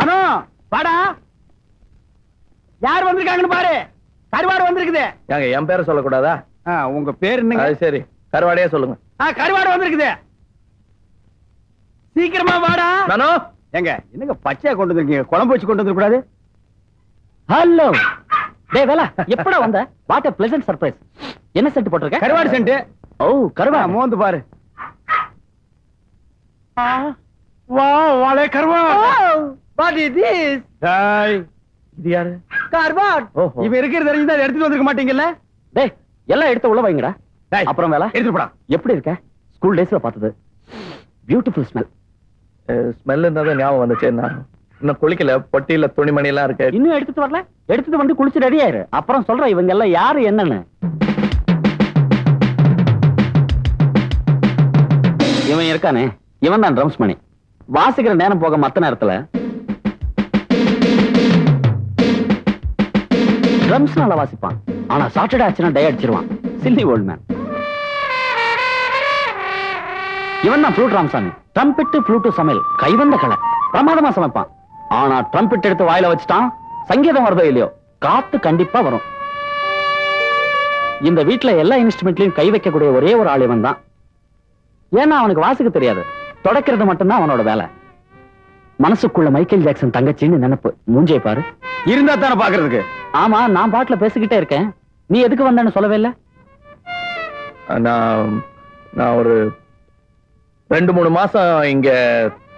மனோ வாடா. யார் வந்திருக்காங்கன்னு பாரு. கருவாடு வந்திருக்குது. ஏங்க என் பேரை சொல்லக்கூடாதா? உங்க பேர் என்ன? அது சரி, கருவாடையே சொல்லுங்க. கருவாடு வந்திருக்குது. சீக்கிரமா வாடா. நானோ எங்க என்னங்க பச்சையா கொண்டு வந்திருக்கீங்க? குழம்பு வச்சு கொண்டு வந்துடக்கூடாது? ஹலோ டேய் வேலா, எப்படா வந்த? What a pleasant surprise. என்ன சென்ட் போட்டுருக்க? கருவாடு சென்ட். ஓ கருவாடு. மோந்து பாரு. வா வாளே கருவாடு. What is this? டேய் இது யாரு? கருவாடு. இவன் இருக்கிறது தெரிஞ்சா எடுத்துட்டு வந்திருக்க மாட்டீங்கல்ல? டேய் எல்லாம் எடுத்து உள்ள வைங்கடா. டேய் அப்புறம் வேலா எடுத்து போடா. எப்படி இருக்க? ஸ்கூல் டேஸ்ல பார்த்தது பியூட்டிஃபுல் ஸ்மெல். ஸ்மெல் இருந்தாதான் ஞாபகம் வந்துச்சு. நான் இன்னும் குளிக்கல, பொட்டியில துணிமணி எல்லாம் இருக்கு. இன்னும் எடுத்துட்டு வரல? எடுத்துட்டு வந்து குளிச்சு ரெடி ஆயிரு. அப்புறம் சொல்றேன் இவங்க எல்லாம் யாரு என்னன்னு. இவன் இருக்கானே, இவன் தான் ட்ரம்ஸ் மணி. வாசிக்கிற நேரம் போக மத்த நேரத்துல ட்ரம்ஸ் நல்லா வாசிப்பான். ஆனா சாட்டர்டே ஆச்சுன்னா டை அடிச்சிருவான். Silly old man. இவன் தான் ஃப்ளூட் ராமசாமி. ட்ரம்பெட் ஃப்ளூட்டு சமையல் கைவந்த கலை. பிரமாதமா சமைப்பான். ஆனா ட்ரம்பெட் எடுத்து வாயில வச்சுட்டான், சங்கீதம் வருதோ இல்லையோ காத்து கண்டிப்பா வரும். இந்த வீட்டுல எல்லா இன்ஸ்ட்ருமெண்ட்லயும் கை வைக்கக்கூடிய ஒரே ஒரு ஆள் இவன் தான். ஏன்னா அவனுக்கு வாசிக்க தெரியாது, தொடக்கிறது மட்டும்தான் அவனோட வேலை. மனசுக்குள்ள மைக்கேல் ஜாக்சன் தங்கச்சின்னு நினைப்பு. மூஞ்சை பாரு. இருந்தா தானே பாக்குறதுக்கு. ஆமா, நான் பாட்டுல பேசிக்கிட்டே இருக்கேன். நீ எதுக்கு வந்தேன்னு சொல்லவே இல்ல? நான் ஒரு 2-3 மாசம் இங்க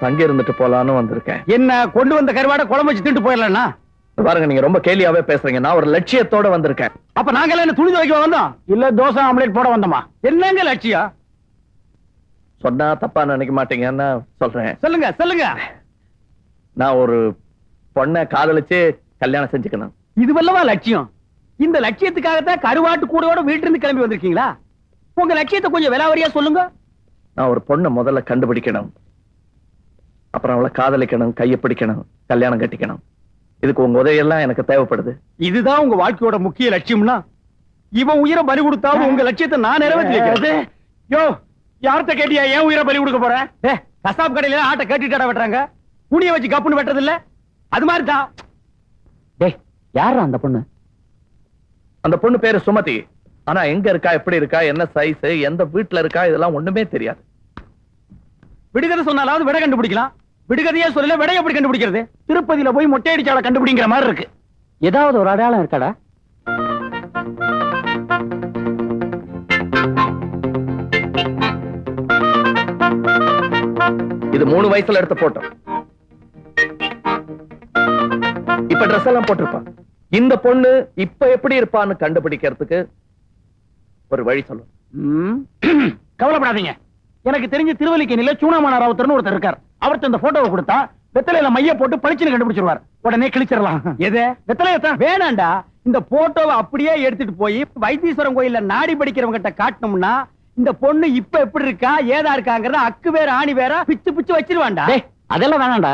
தங்கி இருந்துட்டு போலான்னு வந்திருக்கேன். என்ன கொண்டு வந்த கருவாடை குழம்பு வச்சு திட்டு போயிடலாம். பாருங்க, நீங்க ரொம்ப கேலியாவே பேசுறீங்க. நான் ஒரு லட்சியத்தோட வந்திருக்கேன். அப்ப நாங்க என்ன துணி துவைக்க வந்தோம்? இல்ல தோசை ஆம்லேட் போட வந்தோமா? என்னங்க லட்சியம்? சொன்னா தப்பா நினைக்க மாட்டீங்கன்னு சொல்றேன். சொல்லுங்க சொல்லுங்க. நான் ஒரு பொண்ணை காதலிச்சு கல்யாணம் செஞ்சுக்கணும். இதுவல்லவா லட்சியம்? இந்த லட்சியத்துக்காகத்தான் கருவாட்டு கூடையோட வீட்டுல இருந்து கிளம்பி வந்திருக்கீங்களா? உங்க லட்சியத்தை கொஞ்சம் விலாவரியா சொல்லுங்க. நான் ஒரு பொண்ணை முதல்ல கண்டுபிடிக்கணும், அப்புறம் அவளை காதலிக்கணும், கையை பிடிக்கணும், கல்யாணம் கட்டிக்கணும். இதுக்கு உங்க உதவியெல்லாம் எனக்கு தேவைப்படுது. இதுதான் உங்க வாழ்க்கையோட முக்கிய லட்சியம்னா இவன் உயிரை பலி கொடுத்தாலும் உங்க லட்சியத்தை நான் நிறைவேற்றி வைக்கிறேன். யோ, யார்கிட்ட கேட்டியா ஏன் உயிரை பலி கொடுக்க போறேன்? கசாப் கடையில ஆட்டை கேட்டுட்டா வெட்டுறாங்க, புனிய வச்சு கப்புன்னு வெட்டது இல்ல? அது மாதிரி தான். டேய் யாரா அந்த பொண்ணு? அந்த பொண்ணு பேரு சுமதி. ஆனா எங்க இருக்கா, எப்படி இருக்கா, என்ன சைஸ், எந்த வீட்டுல இருக்கா, இதெல்லாம் ஒண்ணுமே தெரியாது. விடுகதை சொன்னாலாவது விடை கண்டுபிடிக்கலாம். விடுகதையே சொல்லல, விடை எப்படி கண்டுபிடிக்கிறது? திருப்பதியில போய் மொட்டையடிச்சால கண்டுபிடிங்கிற மாதிரி இருக்கு. ஏதாவது ஒரு அடையாளம் இருக்காடா? இது 3 வயசுல எடுத்த போட்டோ. இப்ப ட்ரெஸ் எல்லாம் போட்டிருப்பான். இந்த பொண்ணு இப்ப எப்படி இருப்பான்னு கண்டுபிடிக்கிறதுக்கு ஒரு வழி சொல்லும். கவலைப்படாதீங்க. எனக்கு தெரிஞ்ச திருவல்லிக்கேணியில சூனாமான ராவுத்தர்னு ஒருத்தர் இருக்கார். அவர்கிட்ட இந்த போட்டோவை கொடுத்தா வெத்தலையில மைய போட்டு பளிச்சுன்னு கண்டுபிடிச்சிருவார். உடனே கிழிச்சிடலாம். எது? வெத்தலையத்தான். வேணாண்டா, இந்த போட்டோவை அப்படியே எடுத்துட்டு போய் வைத்தீஸ்வரன் கோயில்ல நாடி படிக்கிறவங்க கிட்ட காட்டணும்னா இந்த பொண்ணு இப்ப எப்படி இருக்கா, ஏதா இருக்காங்கறத அக்கு வேற ஆணி வேற பிச்சு பிச்சு வச்சிருவான்டா. அதெல்லாம் வேணாண்டா.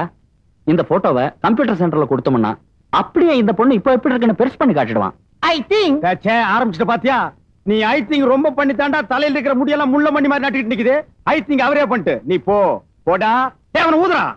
இந்த போட்டோவை கம்ப்யூட்டர் சென்டர்ல கொடுத்தோம்னா அப்படியே இந்த பொண்ணு இப்ப எப்படி இருக்குன்னு பெருசு பண்ணி காட்டிடுவான். I think. ஆரம்பிச்சுட்டு பாத்தியா? நீ ஐ திங்க் ரொம்ப பண்ணி தாண்டா தலையில இருக்கிற முடியெல்லாம் முள்ள மணி மாதிரி நட்டுக்கிட்டு நிக்குது. ஐ திங்க் அவரே பண்ணிட்டு நீ போடா. அவனை ஊதுறான்.